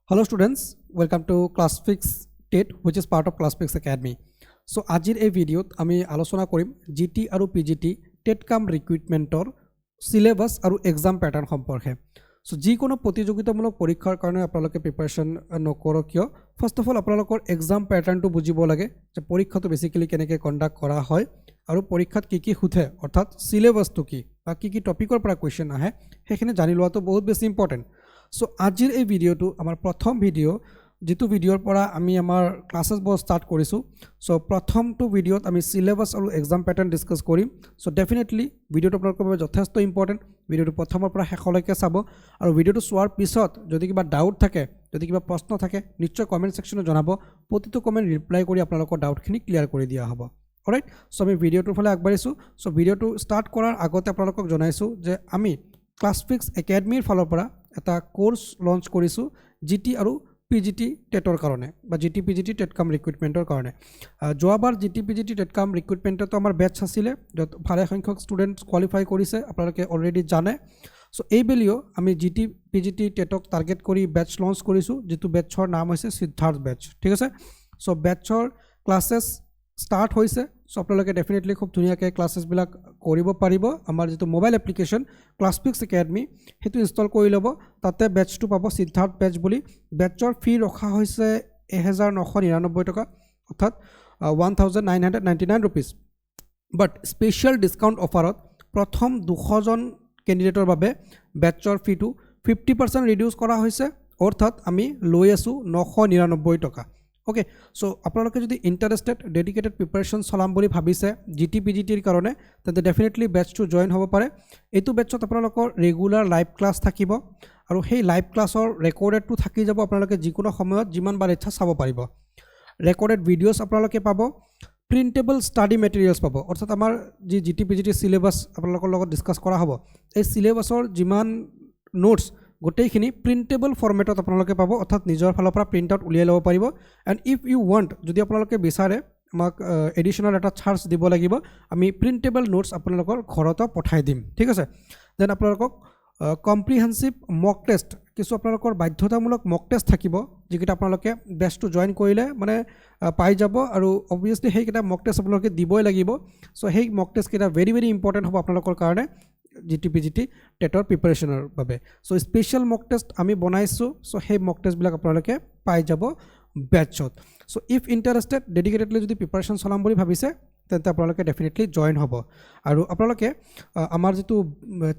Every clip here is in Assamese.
Hello students, welcome to ClassFix TET which is part of ClassFix Academy. So আজিৰ এই ভিডিওত আমি আলোচনা কৰিম জিটি আৰু পিজিটি টেট কাম ৰিক্ৰুটমেন্টৰ সিলেবাস আৰু এক্সাম প্যাটাৰ্ন সম্পৰ্কে। সো যিকোনো প্ৰতিযোগিতামূলক পৰীক্ষাৰ কাৰণে আপোনালোকে প্ৰিপাৰেচন নকৰক কিয় ফাৰ্স্ট অফ অল আপোনালোকৰ এক্সাম প্যাটাৰ্নটো বুজিব লাগে যে পৰীক্ষাটো বেসিক্যালি কেনেকৈ কন্ডাক্ট কৰা হয় আৰু পৰীক্ষাত কি কি সুধে অৰ্থাৎ সিলেবাসটো কি বা কি টপিকৰ পৰা কোৱেশ্চন আহে সেইখিনি জানি লোৱাটো বহুত বেছি ইম্পৰ্টেন্ট। সো আজিৰ এই ভিডিওটো আমাৰ প্ৰথম ভিডিও যেটো ভিডিওৰ পৰা আমি আমাৰ ক্লাसेस বৰ স্টাৰ্ট কৰিছো। সো প্ৰথমটো ভিডিওত আমি সিলেবাস আৰু এক্সাম প্যাটাৰ্ন ডিসকাস কৰিম। সো ডেফিনেটলি ভিডিওটো আপোনালোকৰ বাবে যথেষ্ট ইম্পৰ্টেন্ট। ভিডিওটো প্ৰথমৰ পৰা শেষলৈকে চাব আৰু ভিডিওটো চোৱাৰ পিছত যদি কিবা ডাউট থাকে যদি কিবা প্ৰশ্ন থাকে নিশ্চয় কমেন্ট সেকশনত জনাব। প্ৰতিটো কমেন্ট ৰিপ্লাই কৰি আপোনালোকৰ ডাউটখিনি ক্লিয়াৰ কৰি দিয়া হ'ব। অলৰাইট, সো আমি ভিডিওটোৰ ফালে আগবাঢ়িছো। সো ভিডিওটো স্টাৰ্ট কৰাৰ আগতে আপোনালোকক জনাইছো যে আমি ক্লাছফিক্স একাডেমীৰ ফালৰ পৰা এটা কোৰ্স লঞ্চ কৰিছো জিটি আৰু পিজিটি টেটৰ কাৰণে বা জিটি পিজিটি টেট কাম ৰিক্ৰুটমেন্টৰ কাৰণে। যোৱাবাৰ জিটি পিজিটি টেট কাম ৰিক্ৰুটমেন্টটো আমাৰ বেচ আছিলে যত ভালে সংখ্যক ষ্টুডেন্টস কোৱালিফাই কৰিছে আপোনালোকে অলৰেডি জানে। সো এই বেলিও আমি জিটি পিজিটি টেটক টাৰ্গেট কৰি বেচ লঞ্চ কৰিছো যেটো বেচৰ নাম হৈছে সিদ্ধাৰ্থ বেচ। ঠিক আছে, সো বেচৰ ক্লাसेस স্টাৰ্ট হৈছে। সো আপোনালোকে ডেফিনেটলি খুব ধুনিয়াকে ক্লাसेस বিলাক কৰিব পাৰিব। আমাৰ যেটো মোবাইল এপ্লিকেশন ক্লাছফিক্স একাডেমী হেতু ইনষ্টল কৰি লব, তাতে বেচটো পাব সিদ্ধাৰ্থ বেচ বুলি। বেচৰ ফি ৰখা হৈছে 1999 টকা অৰ্থাৎ 1999 रुपीस। বাট স্পেশাল ডিসকাউন্ট অফাৰত প্ৰথম 200 জন ক্যান্ডিডেটৰ বাবে বেচৰ ফিটো 50% ৰিডিউস কৰা হৈছে অৰ্থাৎ আমি লৈ আছো 999 টকা। ओके, सो আপোনালোকে যদি ইন্টাৰেস্টেড ডেডিকেটেড প্ৰিপাৰেচন চলাম বুলি ভাবিছে জিটি পিজিটিৰ কাৰণে তেন্তে ডেফিনেটলি বেচটো জয়েন হ'ব পাৰে। এইটো বেচত আপোনালোকৰ ৰেগুলাৰ লাইভ ক্লাছ থাকিব আৰু সেই লাইভ ক্লাছৰ ৰেকৰ্ডেডটো থাকি যাব। আপোনালোকে যিকোনো সময়ত যিমান বাৰ ইচ্ছা চাব পাৰিব। ৰেকৰ্ডেড ভিডিওস আপোনালোকে পাব, প্ৰিন্টেবল ষ্টাডি মেটেৰিয়েলছ পাব অৰ্থাৎ আমাৰ যি জিটি পিজিটি সিলেবাস আপোনালোকৰ লগত ডিসকাস কৰা হ'ব এই সিলেবাসৰ যিমান নোটস গোটেইখিনি প্ৰিন্টেবল ফৰমেটত আপোনালোকে পাব অৰ্থাৎ নিজৰ ফালৰ পৰা প্ৰিন্ট আউট উলিয়াই ল'ব পাৰিব। এণ্ড ইফ ইউ ৱান্ট যদি আপোনালোকে বিচাৰে আমাক এডিশনাল এটা চাৰ্জ দিব লাগিব, আমি প্ৰিন্টেবল নোটস আপোনালোকৰ ঘৰতে পঠাই দিম। ঠিক আছে, দেন আপোনালোকক কম্প্ৰিহেনসিভ মক টেষ্ট কিছু আপোনালোকৰ বাধ্যতামূলক মক টেষ্ট থাকিব যিকেইটা আপোনালোকে বেচটো জয়েন কৰিলে মানে পাই যাব আৰু অবভিয়াছলি সেইকেইটা মক টেষ্ট আপোনালোকে দিবই লাগিব। সো সেই মক টেষ্ট কেইটা ভেৰি ভেৰি ইম্পৰ্টেণ্ট হ'ব আপোনালোকৰ কাৰণে জিটি পিজিটি টেটৰ প্ৰিপাৰেচনৰ বাবে। সো স্পেশাল মক টেষ্ট আমি বনাইছো। সো সেই মক টেষ্টবিলাক আপোনালোকে পাই যাব বেচত। সো ইফ ইন্টারেস্টেড ডেডিকেটেডলি যদি প্ৰিপাৰেচন চলাম বুলি ভাবিছে তেন্তে আপোনালোকে ডেফিনেটলি জয়েন হ'ব। আৰু আপোনালোকে আমাৰ যেটো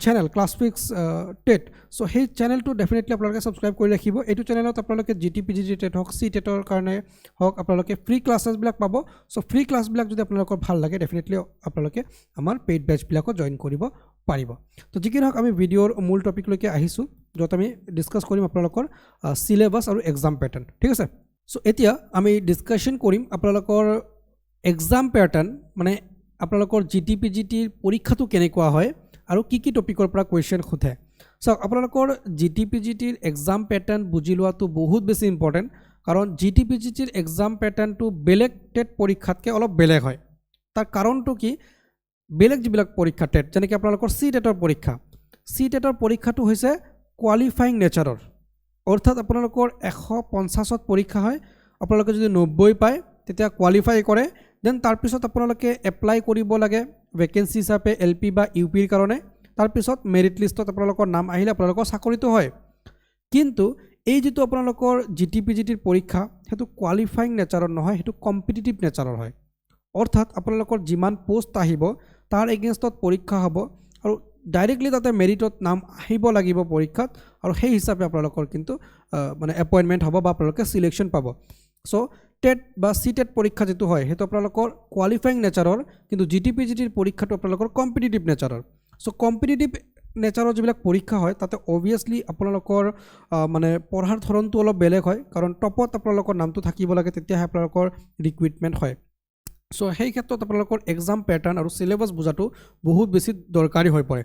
চেনেল ক্লাছফিক্স টেট সো সেই চেনেলটো ডেফিনেটলি আপোনালোকে সাবস্ক্ৰাইব কৰি ৰাখিব। এইটো চেনেলত আপোনালোকে জিটি পিজিটি টেট হওক সি টেটৰ কাৰণে হওক আপোনালোকে ফ্ৰী ক্লাছেছবিলাক পাব। সো ফ্ৰী ক্লাছবিলাক যদি আপোনালোকৰ ভাল লাগে ডেফিনেটলি আপোনালোকে আমাৰ পেইড বেচবিলাকত জয়েন কৰিব পাৰিব। তো যি কি নহওক আমি ভিডিওৰ মূল টপিকলৈকে আহিছোঁ য'ত আমি ডিসকাস কৰিম আপোনালোকৰ সিলেবাস আৰু এক্সাম প্যাটাৰ্ন। ঠিক আছে, সো এতিয়া আমি ডিসকাশন কৰিম আপোনালোকৰ এক্সাম প্যাটাৰ্ন মানে আপোনালোকৰ জিটি পিজিটিৰ পৰীক্ষাটো কেনেকুৱা হয় আৰু কি টপিকৰ পৰা কোৱেশ্চন সোধে। সো আপোনালোকৰ জিটি পিজিটিৰ এক্সাম প্যাটাৰ্ন বুজি লোৱাটো বহুত বেছি ইম্পৰ্টেণ্ট কাৰণ জিটি পিজিটিৰ এক্সাম প্যাটাৰ্নটো বেলেগ টেট পৰীক্ষাতকৈ অলপ বেলেগ হয়। তাৰ কাৰণটো কি, বেলেগ যিবিলাক পৰীক্ষা টেট যেনেকৈ আপোনালোকৰ সি টেটৰ পৰীক্ষা, সি টেটৰ পৰীক্ষাটো হৈছে কোৱালিফাইং নেচাৰৰ অৰ্থাৎ আপোনালোকৰ 150ত পৰীক্ষা হয়। আপোনালোকে যদি 90 পায় তেতিয়া কোৱালিফাই কৰে, দেন তাৰপিছত আপোনালোকে এপ্লাই কৰিব লাগে ভেকেন্সি হিচাপে এলপি বা ইউপিৰ কাৰণে। তাৰপিছত মেৰিট লিষ্টত আপোনালোকৰ নাম আহিলে আপোনালোকৰ চাকৰিটো হয়। কিন্তু এই যেটো আপোনালোকৰ জিটি পিজিটিৰ পৰীক্ষা সেইটো কোৱালিফাইং নেচাৰৰ নহয়, সেইটো কম্পিটিটিভ নেচাৰৰ হয়। অৰ্থাৎ আপোনালোকৰ যিমান পোষ্ট আহিব তাৰ এগেইনষ্টত পৰীক্ষা হ'ব আৰু ডাইৰেক্টলি তাতে মেৰিটত নাম আহিব লাগিব পৰীক্ষাত আৰু সেই হিচাপে আপোনালোকৰ কিন্তু মানে এপইণ্টমেণ্ট হ'ব বা আপোনালোকে সিলেকশ্যন পাব। সো টেট বা সি টেট পৰীক্ষা যেটো হয় সেইটো আপোনালোকৰ কোৱালিফাইং নেচাৰৰ, কিন্তু জিটি পিজিটিৰ পৰীক্ষাটো আপোনালোকৰ কম্পিটিটিভ নেচাৰৰ। সো কম্পিটিটিভ নেচাৰৰ যিবিলাক পৰীক্ষা হয় তাতে অবভিয়াছলি আপোনালোকৰ মানে পঢ়াৰ ধৰণটো অলপ বেলেগ হয় কাৰণ টপত আপোনালোকৰ নামটো থাকিব লাগে তেতিয়াহে আপোনালোকৰ ৰিক্ৰুটমেণ্ট হয়। সো সেই ক্ষেত্ৰত আপোনালোকৰ এক্সাম প্যাটাৰ্ন আৰু সিলেবাস বুজাটো বহুত বেছি দৰকাৰী হৈ পৰে।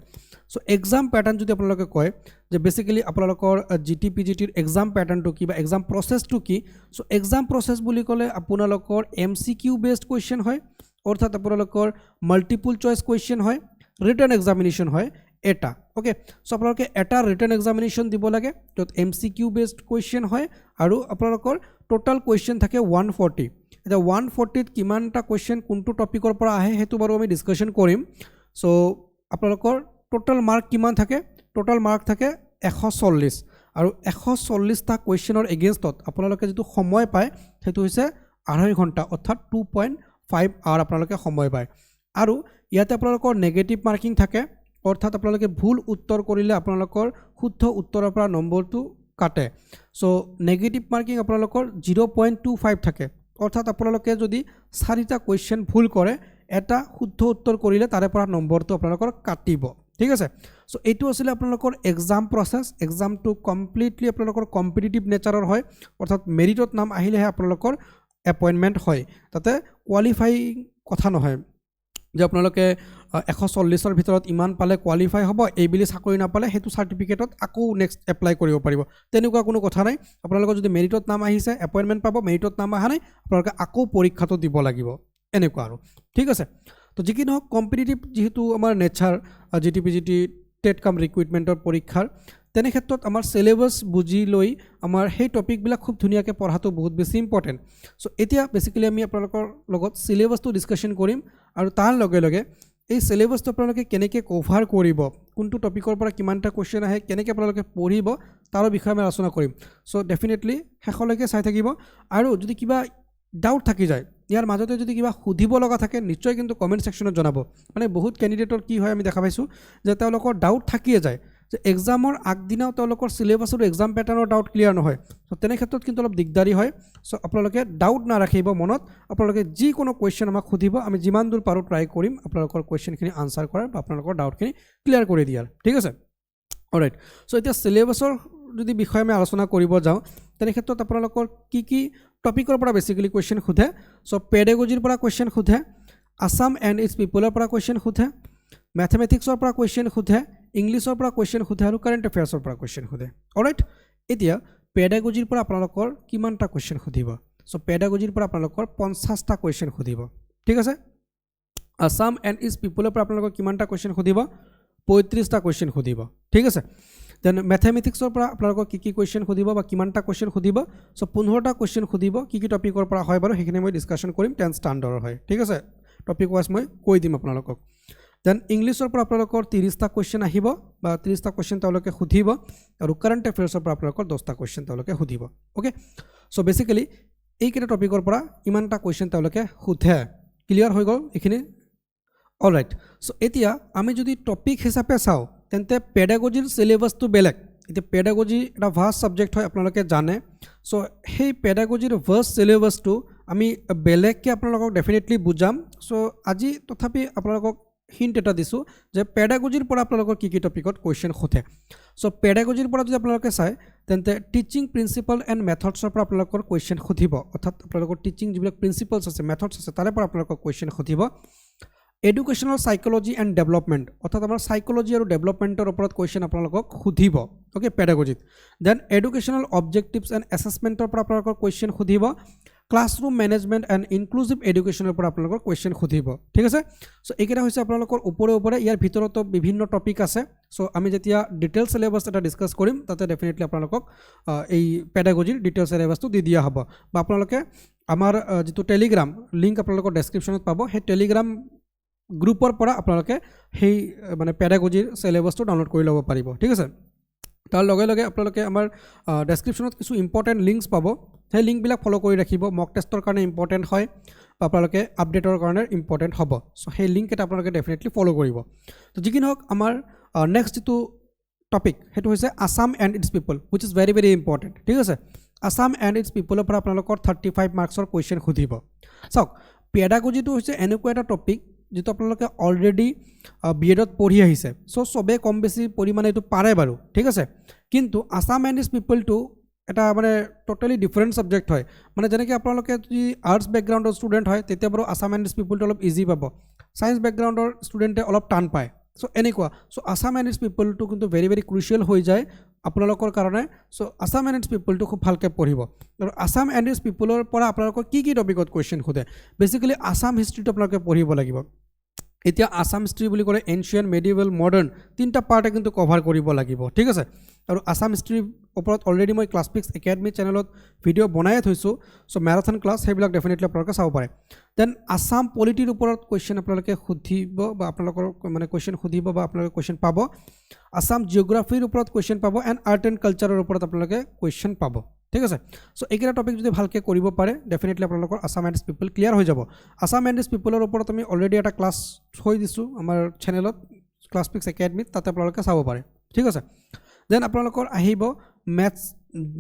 সো এক্সাম প্যাটাৰ্ন যদি আপোনালোকে কয় যে বেসিক্যালি আপোনালোকৰ জিটি পিজিটিৰ এক্সাম প্যাটাৰ্নটো কি বা এক্সাম প্ৰসেছটো কি। সো এক্সাম প্ৰসেছ বুলি ক'লে আপোনালোকৰ MCQ বেসড কুৱেশ্চন হয় অৰ্থাৎ আপোনালোকৰ মাল্টিপল চইচ কুৱেশ্চন হয়, ৰিটেন এক্সামিনেশ্যন হয় এটা ওকে সো আপোনালোকে এটা ৰিটেন এক্সামিনেশ্যন দিব লাগে য'ত MCQ বেছড কুৱেশ্যন হয় আৰু আপোনালোকৰ টোটাল কুৱেশ্যন থাকে 140 এতিয়া 140ত কিমানটা কুৱেশ্যন কোনটো টপিকৰ পৰা আহে সেইটো বাৰু আমি ডিছকাশ্যন কৰিম সো আপোনালোকৰ টোটাল মাৰ্ক কিমান থাকে টোটাল মাৰ্ক থাকে 140 আৰু 140টা কুৱেশ্যনৰ এগেইনষ্টত আপোনালোকে যেটো সময় পায় সেইটো হৈছে 2.5 ঘণ্টা অৰ্থাৎ 2.5 আৱাৰ আপোনালোকে সময় পায় আৰু ইয়াতে আপোনালোকৰ নেগেটিভ মাৰ্কিং থাকে অৰ্থাৎ আপোনালোকে ভুল উত্তৰ কৰিলে আপোনালোকৰ শুদ্ধ উত্তৰৰ পৰা নম্বৰটো কাটে সো নেগেটিভ মাৰ্কিং আপোনালোকৰ 0.25 থাকে অৰ্থাৎ আপোনালোকে যদি 4টা কুৱেশ্যন ভুল কৰে এটা শুদ্ধ উত্তৰ কৰিলে তাৰে পৰা নম্বৰটো আপোনালোকৰ কাটিব ঠিক আছে সো এইটো আছিল আপোনালোকৰ এক্সাম প্ৰসেছ এক্সামটো কমপ্লিটলি আপোনালোকৰ কম্পিটিটিভ নেচাৰৰ হয় অৰ্থাৎ মেৰিটত নাম আহিলেহে আপোনালোকৰ এপইণ্টমেণ্ট হয় তাতে কোৱালিফাইং কথা নহয় যে আপোনালোকে 140ৰ ভিতৰত ইমান পালে কোৱালিফাই হ'ব এইবুলি চাকৰি নাপালে সেইটো চাৰ্টিফিকেটত আকৌ নেক্সট এপ্লাই কৰিব পাৰিব তেনেকুৱা কোনো কথা নাই আপোনালোকৰ যদি মেৰিটত নাম আহিছে এপইণ্টমেণ্ট পাব মেৰিটত নাম অহা নাই আপোনালোকে আকৌ পৰীক্ষাটো দিব লাগিব এনেকুৱা আৰু ঠিক আছে তো যি কি নহওক কম্পিটিটিভ যেহেতু আমাৰ নেচাৰ GT টেট কাম ৰিক্ৰুইটমেণ্টৰ পৰীক্ষাৰ তেনে ক্ষেত্ৰত আমাৰ সিলেবাস বুজি লৈ আমাৰ সেই টপিকবিলাক খুব ধুনীয়াকৈ পঢ়াটো বহুত বেছি ইম্পৰ্টেণ্ট সো এতিয়া বেসিক্যালি আমি আপোনালোকৰ লগত সিলেবাসটো ডিসকাশন কৰিম আৰু তাৰ লগে লগে এই সিলেবাসটো আপোনালোকে কেনেকৈ কভাৰ কৰিব কোনটো টপিকৰ পৰা কিমানটা কোৱেশ্চন আহে কেনেকৈ আপোনালোকে পঢ়িব তাৰ বিষয়ে আমি আলোচনা কৰিম সো ডেফিনেটলি শেষলৈকে চাই থাকিব আৰু যদি কিবা ডাউট থাকি যায় ইয়াৰ মাজতে যদি কিবা সুধিব লগা থাকে নিশ্চয় কিন্তু কমেন্ট সেকশনত জনাব মানে বহুত ক্যান্ডিডেটৰ কি হয় আমি দেখা পাইছো যে তেওঁলোকৰ ডাউট থাকিয়ে যায় যে এক্সামৰ আগদিনাও তেওঁলোকৰ সিলেবাস আৰু এক্সাম প্যাটাৰ্নৰ ডাউট ক্লিয়াৰ নহয় সো তেনে ক্ষেত্ৰত কিন্তু অলপ দিগদাৰি হয় সো আপোনালোকে ডাউট না ৰাখিব মনত আপোনালোকে যি কোনো কোৱেশ্চন আমাক সুধিব আমি যিমান দূৰ পাৰো ট্ৰাই কৰিম আপোনালোকৰ কোৱেশ্চনখিনি আনসাৰ কৰাৰ বা আপোনালোকৰ ডাউটখিনি ক্লিয়াৰ কৰি দিয়াৰ ঠিক আছে অলৰাইট সো এতিয়া সিলেবাসৰ যদি বিষয় আমি আলোচনা কৰিব যাওঁ তেনে ক্ষেত্ৰত আপোনালোকৰ কি টপিকৰ পৰা বেসিক্যালি কোৱেশ্চন খুধে সো পেডাগজিৰ পৰা কোৱেশ্চন খুধে আসাম এণ্ড ইটস পিপলৰ পৰা কোৱেশ্চন খুধে ম্যাথমেটিক্সৰ পৰা কোৱেশ্চন খুধে ইংলিছৰ পৰা কোৱেশ্চন খুধে আৰু কাৰেণ্ট এফেয়াৰ্ছৰ পৰা কোৱেশ্চন খুধে অলৰাইট এতিয়া পেডাগজিৰ পৰা আপোনালোকৰ কিমানটা কোৱেশ্চন খুধিব সো পেডাগজিৰ পৰা আপোনালোকৰ 50টা কোৱেশ্চন খুধিব ঠিক আছে আসাম এণ্ড ইটস পিপলৰ পৰা আপোনালোকৰ কিমানটা কোৱেশ্চন খুধিব 35টা কোৱেশ্চন খুধিব ঠিক আছে দেন ম্যাথমেটিক্সৰ পৰা আপোনালোকৰ কি কোৱেশ্চন খুধিব বা কিমানটা কোৱেশ্চন খুধিব সো 15টা কোৱেশ্চন খুধিব কি টপিকৰ পৰা হয় বাৰু হেখিনি মই ডিসকাশন কৰিম 10 স্ট্যান্ডাৰ্ডৰ হয় ঠিক আছে টপিক ওয়াইজ মই কৈ দিম আপোনালোকক দেন ইংলিছৰ পৰা আপোনালোকৰ 30টা কোৱেশ্চন আহিব বা 30টা কোৱেশ্চন তেওঁলোকে খুধিব আৰু কাৰেণ্ট এফেয়াৰ্ছৰ পৰা আপোনালোকৰ 10টা কোৱেশ্চন তেওঁলোকে খুধিব ওকে সো বেসিক্যালি এই কেইটা টপিকৰ পৰা ইমানটা কোৱেশ্চন তেওঁলোকে খুধে ক্লিয়াৰ হৈ গ'ল এইখিনি অলৰাইট সো এতিয়া আমি যদি টপিক হিচাপে চাওঁ তেন্তে পেডাগজিৰ সিলেবাসটো বেলেগ এতিয়া পেডাগজি এটা ভাষ্ট সাবজেক্ট হয় আপোনালোকে জানে সো সেই পেডাগজিৰ ভাষ্ট সিলেবাসটো আমি বেলেগকৈ আপোনালোকক ডেফিনেটলি বুজাম সো আজি তথাপি আপোনালোকক হিন্ট এটা দিছোঁ যে পেডাগজিৰ পৰা আপোনালোকৰ কি টপিকত কোৱেশ্চন খুধে সো পেডাগজিৰ পৰা যদি আপোনালোকে চায় তেন্তে টিচিং প্ৰিন্সিপাল এণ্ড মেথডছৰ পৰা আপোনালোকৰ কোৱেশ্চন খুধিব অৰ্থাৎ আপোনালোকৰ টিচিং যিবিলাক প্ৰিন্সিপালছ আছে মেথডছ আছে তাৰে পৰা আপোনালোকৰ কোৱেশ্চন খুধিব এডুকেশনাল সাইকোলজি এণ্ড ডেভেলপমেণ্ট অৰ্থাৎ আমাৰ সাইকোলজি আৰু ডেভেলপমেণ্টৰ ওপৰত কোৱেশ্চন আপোনালোকক খুধিব ওকে পেডাগজিত দেন এডুকেশনাল অবজেক্টিভছ এণ্ড এছেছমেণ্টৰ পৰা আপোনালোকৰ কোৱেশ্চন খুধিব ক্লাছৰুম মেনেজমেণ্ট এণ্ড ইনক্লুজিভ এডুকেশ্যনৰ পৰা আপোনালোকৰ কোৱেশ্চন খুধিব ঠিক আছে সো এইকেইটা হৈছে আপোনালোকৰ ওপৰে ইয়াৰ ভিতৰতো বিভিন্ন টপিক আছে সো আমি যেতিয়া ডিটেইল সিলেবাস এটা ডিসকাস কৰিম তাতে ডেফিনেটলি আপোনালোকক এই পেডাগজিৰ ডিটেইল সিলেবাসটো দি দিয়া হ'ব বা আপোনালোকে আমাৰ যেটো টেলিগ্ৰাম লিংক আপোনালোকৰ ডেসক্ৰিপশ্যনত পাব সেই টেলিগ্ৰাম গ্ৰুপৰ পৰা আপোনালোকে সেই মানে পেডাগজিৰ সিলেবাসটো ডাউনলোড কৰি ল'ব পাৰিব ঠিক আছে তাৰ লগে লগে আপোনালোকে আমাৰ ডেসক্ৰিপশ্যনত কিছু ইম্পৰ্টেণ্ট লিংকছ পাব সেই লিংকবিলাক ফলো কৰি ৰাখিব মক টেষ্টৰ কাৰণে ইম্পৰ্টেণ্ট হয় বা আপোনালোকে আপডেটৰ কাৰণে ইম্পৰ্টেণ্ট হ'ব সো সেই লিংক এটা আপোনালোকে ডেফিনেটলি ফলো কৰিব তো যি কি নহওক আমাৰ নেক্সট যেটো টপিক সেইটো হৈছে Assam and it's people which is very very important ঠিক আছে আসাম এণ্ড ইটস পিপলৰ পৰা আপোনালোকৰ 35 মাৰ্কছৰ কোৱেশ্চন খুধিব চাওক পেডাগজিটো হৈছে এনেকুৱা এটা টপিক যেটো আপোনালোকে অলৰেডি বিএডত পঢ়ি আহিছে সো সবে কম বেছি পৰিমাণে এইটো পাৰে বাৰু ঠিক আছে কিন্তু আসাম এণ্ড ইটস পিপলটো এটা মানে টোটালি ডিফাৰেণ্ট সাবজেক্ট হয় মানে যেনেকৈ আপোনালোকে যদি আৰ্টছ বেকগ্ৰাউণ্ডৰ ষ্টুডেণ্ট হয় তেতিয়া বাৰু আসাম এণ্ড ইটস পিপলটো অলপ ইজি পাব সায়েন্স বেকগ্ৰাউণ্ডৰ ষ্টুডেণ্টে অলপ টান পায় সো এনেকুৱা সো আসাম এণ্ড ইটস পিপলটো কিন্তু ভেৰি ভেৰি ক্ৰুচিয়েল হৈ যায় আপোনালোকৰ কাৰণে সো আসাম এণ্ড ইটস পিপলটো খুব ভালকৈ পঢ়িব আৰু আসাম এণ্ড ইটস পিপলৰ পৰা আপোনালোকৰ কি টপিকত কোৱেশ্চন খুধে বেসিক্যালি আসাম হিষ্ট্ৰীটো আপোনালোকে পঢ়িব লাগিব এতিয়া আসাম হিষ্ট্ৰী বুলি ক'লে এনচিয়েণ্ট মেডিয়েভেল মডাৰ্ণ তিনিটা পাৰ্টে কিন্তু কভাৰ কৰিব লাগিব ঠিক আছে আৰু আসাম হিষ্ট্ৰীৰ ওপৰত অলৰেডি মই ক্লাছপিক্স একাডেমি চেনেলত ভিডিঅ' বনাই থৈছোঁ চ' মেৰাথন ক্লাছ সেইবিলাক ডেফিনেটলি আপোনালোকে চাব পাৰে দেন আসাম পলিটিৰ ওপৰত কুৱেশ্যন আপোনালোকে সুধিব বা আপোনালোকৰ মানে কুৱেশ্যন সুধিব বা আপোনালোকে কুৱেশ্যন পাব আসাম জিঅ'গ্ৰাফিৰ ওপৰত কুৱেশ্যন পাব এণ্ড আৰ্ট এণ্ড কালচাৰৰ ওপৰত আপোনালোকে কুৱেশ্যন পাব ঠিক আছে চ' এইকেইটা টপিক যদি ভালকৈ কৰিব পাৰে ডেফিনেটলি আপোনালোকৰ আসাম এণ্ড পিপল ক্লিয়াৰ হৈ যাব আসাম এণ্ড পিপলৰ ওপৰত আমি অলৰেডি এটা ক্লাছ থৈ দিছোঁ আমাৰ চেনেলত ক্লাছপিক্স একাডেমিত তাতে আপোনালোকে চাব পাৰে ঠিক আছে দেন আপোনালোকৰ আহিব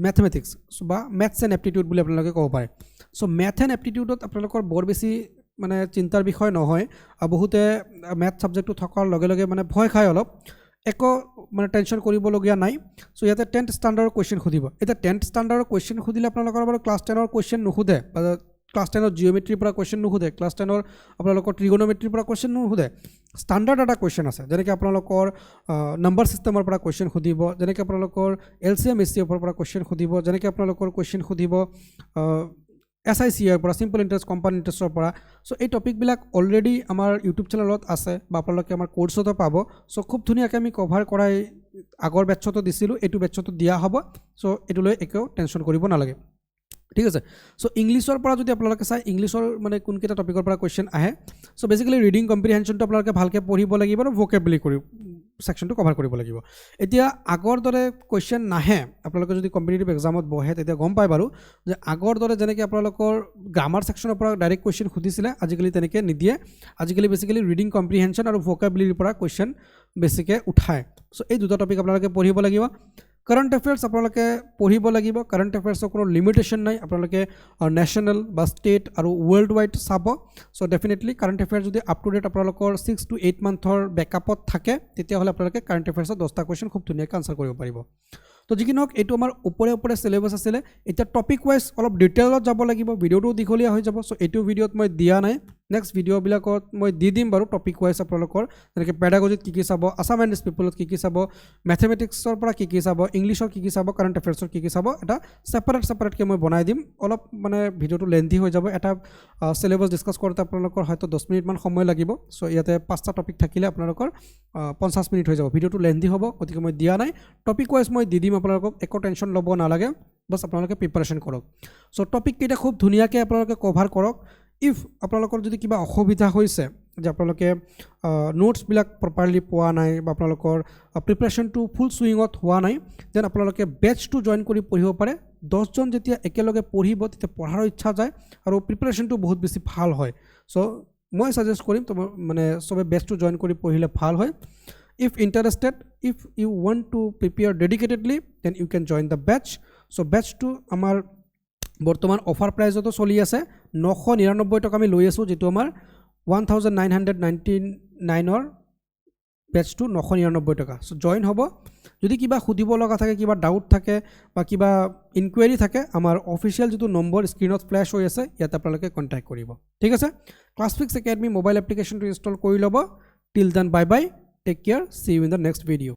মেথমেটিক্স বা মেথছ এণ্ড এপ্টিটিউড বুলি আপোনালোকে ক'ব পাৰে চ' মেথ এণ্ড এপ্টিটিউডত আপোনালোকৰ বৰ বেছি মানে চিন্তাৰ বিষয় নহয় বহুতে মেথ ছাবজেক্টটো থকাৰ লগে লগে মানে ভয় খায় অলপ একো মানে টেনশ্যন কৰিবলগীয়া নাই চ' ইয়াতে 10th ষ্টেণ্ডাৰ্ডৰ কুৱেশ্যন সুধিব এতিয়া 10th ষ্টেণ্ডাৰ্ডৰ কুৱেশ্যন সুধিলে আপোনালোকৰ বাৰু ক্লাছ 10ৰ কুৱেশ্যন নুসুধে বা ক্লাছ 10ৰ জিঅ'মেট্ৰিৰ পৰা কুৱেশ্যন নুসুধে ক্লাছ 10ৰ আপোনালোকৰ ট্ৰিগন'মেট্ৰিৰ পৰা কুৱেশ্যন নুসুধে ষ্টেণ্ডাৰ্ড এটা কুৱেশ্যন আছে যেনেকৈ আপোনালোকৰ নম্বৰ ছিষ্টেমৰ পৰা কুৱেশ্যন সুধিব যেনেকৈ আপোনালোকৰ LCM SCFৰ পৰা কুৱেশ্যন সুধিব যেনেকৈ আপোনালোকৰ কুৱেশ্যন সুধিব SICৰ পৰা চিম্পল ইণ্টাৰেষ্ট কম্পাউণ্ড ইণ্টাৰেষ্টৰ পৰা চ' এই টপিকবিলাক অলৰেডি আমাৰ ইউটিউব চেনেলত আছে বা আপোনালোকে আমাৰ কোৰ্চতো পাব চ' খুব ধুনীয়াকৈ আমি কভাৰ কৰাই আগৰ বেটছতো দিছিলোঁ এইটো বেটছতো দিয়া হ'ব চ' এইটোলৈ একো টেনশ্যন কৰিব নালাগে ঠিক আছে চ' ইংলিছৰ পৰা যদি আপোনালোকে চাই ইংলিছৰ মানে কোনকেইটা টপিকৰ পৰা কুৱেশ্যন আহে চ' বেচিকেলি ৰিডিং কম্প্ৰিহেনশ্যনটো আপোনালোকে ভালকৈ পঢ়িব লাগিব আৰু ভকেবুলাৰী ছেকশ্যনটো কভাৰ কৰিব লাগিব এতিয়া আগৰ দৰে কুৱেশ্যন নাহে আপোনালোকে যদি কম্পিটিটিভ এক্সামত বহে তেতিয়া গম পায় বাৰু যে আগৰ দৰে যেনেকৈ আপোনালোকৰ গ্ৰামাৰ ছেকশ্যনৰ পৰা ডাইৰেক্ট কুৱেশ্যন সুধিছিলে আজিকালি তেনেকৈ নিদিয়ে আজিকালি বেচিকেলি ৰিডিং কম্প্ৰিহেনশ্যন আৰু ভকেবুলাৰীৰ পৰা কুৱেশ্যন বেছিকৈ উঠায় চ' এই দুটা টপিক আপোনালোকে পঢ়িব লাগিব কাৰেণ্ট এফেয়াৰ্ছ আপোনালোকে পঢ়িব লাগিব কাৰেণ্ট এফেয়াৰ্ছৰ কোনো লিমিটেশ্যন নাই আপোনালোকে নেশ্যনেল বা ষ্টেট আৰু ৱৰ্ল্ড ৱাইড চাব চ' ডেফিনেটলি কাৰেণ্ট এফেয়াৰ্ছ যদি আপ টু ডেট আপোনালোকৰ 6 to 8 মান্থৰ বেকআপত থাকে তেতিয়াহ'লে আপোনালোকে কাৰেণ্ট এফেয়াৰ্ছত 10টা কুৱেশ্যন খুব ধুনীয়াকৈ আনচাৰ কৰিব পাৰিব তো যিকি নহওক এইটো আমাৰ ওপৰে চিলেবাছ আছিলে এতিয়া টপিক ৱাইজ অলপ ডিটেইলত যাব লাগিব ভিডিঅ'টো দীঘলীয়া হৈ যাব চ' এইটো ভিডিঅ'ত মই দিয়া নাই নেক্সট ভিডিঅ'বিলাকত মই দি দিম বাৰু টপিক ৱাইজ আপোনালোকৰ যেনেকৈ পেডাগজিত কি চাব আসাম এণ্ড পিপলত কি চাব মেথমেটিক্সৰ পৰা কি চাব ইংলিছৰ কি চাব কাৰেণ্ট এফেয়াৰ্ছৰ কি চাব এটা ছেপাৰেটকৈ মই বনাই দিম অলপ মানে ভিডিঅ'টো লেন্থি হৈ যাব এটা চিলেবাছ ডিছকাছ কৰোঁতে আপোনালোকৰ হয়তো 10 মিনিটমান সময় লাগিব চ' ইয়াতে 5টা টপিক থাকিলে আপোনালোকৰ 50 মিনিট হৈ যাব ভিডিঅ'টো লেন্থি হ'ব গতিকে মই দিয়া নাই টপিক ৱাইজ মই দি দিম আপোনালোকক একো টেনশ্যন ল'ব নালাগে বছ আপোনালোকে প্ৰিপাৰেশ্যন কৰক চ' টপিককেইটা খুব ধুনীয়াকৈ আপোনালোকে কভাৰ কৰক ইফ আপোনালোকৰ যদি কিবা অসুবিধা হৈছে যে আপোনালোকে নোটছবিলাক প্ৰপাৰলি পোৱা নাই বা আপোনালোকৰ প্ৰিপাৰেশ্যনটো ফুল চুইঙত হোৱা নাই দেন আপোনালোকে বেটছটো জইন কৰি পঢ়িব পাৰে 10জন যেতিয়া একেলগে পঢ়িব তেতিয়া পঢ়াৰ ইচ্ছা যায় আৰু প্ৰিপাৰেশ্যনটো বহুত বেছি ভাল হয় চ' মই ছাজেষ্ট কৰিম মানে চবে বেটছটো জইন কৰি পঢ়িলে ভাল হয় if interested if you want to prepare dedicatedly then you can join the batch so batch to আমাৰ বৰ্তমান অফাৰ প্ৰাইজতো চলি আছে 999 টকা আমি লৈ আছোঁ যেটো আমাৰ 1999ৰ বেটছটো 999 টকা চ' জইন হ'ব যদি কিবা সুধিব লগা থাকে কিবা ডাউট থাকে বা কিবা ইনকুৱাৰী থাকে আমাৰ অফিচিয়েল যিটো নম্বৰ স্ক্ৰীনত ফ্লেছ হৈ আছে ইয়াতে আপোনালোকে কণ্টেক্ট কৰিব ঠিক আছে ক্লাছপিক্স একাডেমি মোবাইল এপ্লিকেশ্যনটো ইনষ্টল কৰি ল'ব till then bye bye take care see you in the next video